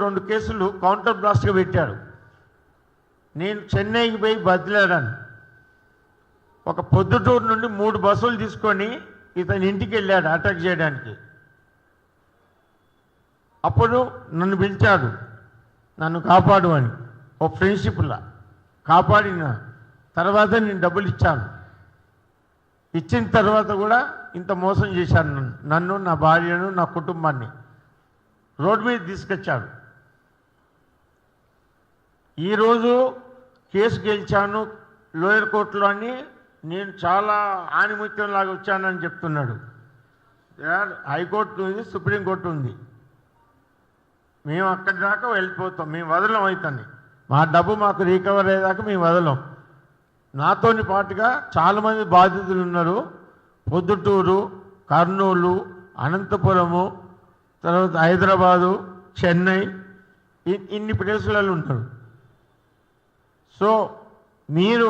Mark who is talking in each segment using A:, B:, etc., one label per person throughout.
A: 2 కేసులు కౌంటర్ బ్లాస్ట్గా పెట్టాడు. నేను చెన్నైకి పోయి బదిలాడాను. ఒక పొద్దుటూరు నుండి 3 బస్సులు తీసుకొని ఇతని ఇంటికి వెళ్ళాడు అటాక్ చేయడానికి. అప్పుడు నన్ను పిలిచాడు, నన్ను కాపాడు అని. ఓ ఫ్రెండ్షిప్లా కాపాడిన తర్వాత నేను డబ్బులు ఇచ్చాను. ఇచ్చిన తర్వాత కూడా ఇంత మోసం చేశాను నన్ను, నా భార్యను, నా కుటుంబాన్ని రోడ్డు మీద తీసుకొచ్చాడు. ఈరోజు కేసు గెలిచాను లోయర్ కోర్టులో అని నేను చాలా ఆణిముత్యంలాగా వచ్చానని చెప్తున్నాడు. హైకోర్టు ఉంది, సుప్రీంకోర్టు ఉంది. మేము అక్కడి దాకా వెళ్ళిపోతాం, మేము వదలం అవుతాన్ని. మా డబ్బు మాకు రికవర్ అయ్యేదాకా మేము వదలం. నాతోని పాటుగా చాలామంది బాధితులు ఉన్నారు. పొద్దుటూరు, కర్నూలు, అనంతపురము, తర్వాత హైదరాబాదు, చెన్నై, ఇన్ని ప్లేసులలో ఉంటారు. సో మీరు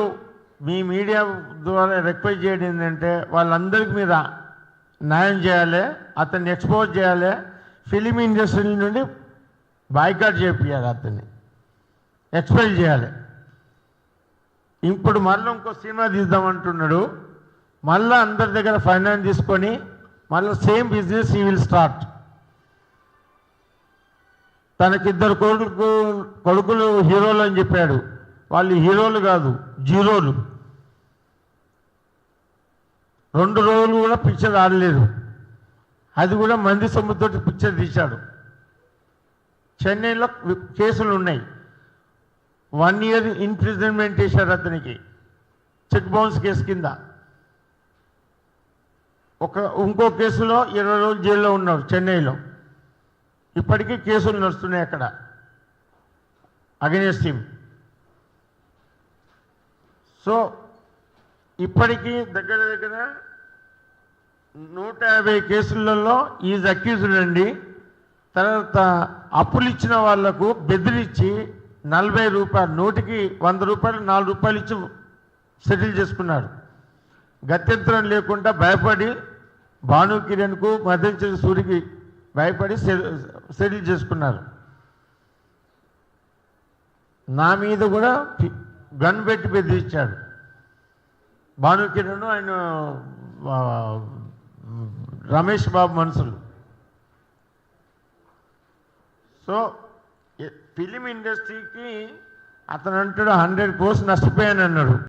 A: మీ మీడియా ద్వారా రిక్వెస్ట్ చేయడం ఏంటంటే వాళ్ళందరికీ మీరు న్యాయం చేయాలి, అతన్ని ఎక్స్పోజ్ చేయాలి, ఫిలిం ఇండస్ట్రీ నుండి బాయ్కాట్ చేయాలి, అతన్ని ఎక్స్పెల్ చేయాలి. ఇప్పుడు మళ్ళీ ఇంకో సినిమా తీద్దామంటున్నాడు. మళ్ళీ అందరి దగ్గర ఫైనాన్స్ తీసుకొని మళ్ళీ same business he will start. తనకిద్దరు కొడుకులు హీరోలు అని చెప్పాడు. వాళ్ళు హీరోలు కాదు, జీరోలు. 2 రోజులు కూడా పిక్చర్ ఆడలేదు. అది కూడా మంది సొమ్ముతో పిక్చర్ తీశాడు. చెన్నైలో కేసులు ఉన్నాయి. 1 year ఇంప్రిజన్మెంట్ చేశారు అతనికి, చెక్ బౌన్స్ కేసు కింద. ఇంకో కేసులో 20 రోజులు జైల్లో ఉన్నారు చెన్నైలో. ఇప్పటికీ కేసులు నడుస్తున్నాయి అక్కడ అగెన్స్ట్ హిమ్. సో ఇప్పటికీ దగ్గర 150 కేసులలో ఈజ్ అక్యూజ్డ్ అండి. తర్వాత అప్పులు ఇచ్చిన వాళ్లకు బెదిరించి 40 రూపాయలు, నూటికి 100 రూపాయలు, 4 రూపాయలు ఇచ్చి సెటిల్ చేసుకున్నాడు. గత్యంతరం లేకుండా భయపడి భానుకిరణ్కు, మధ్యంచరి సూరికి భయపడి సెటిల్ చేసుకున్నారు. నా మీద కూడా గన్ పెట్టి బెదిరించాడు భానుకిరణ్, ఆయన రమేష్ బాబు మనుషులు. సో ఫిలిం ఇండస్ట్రీకి అతను అంటాడు 100 crores నష్టపోయాను అన్నాడు.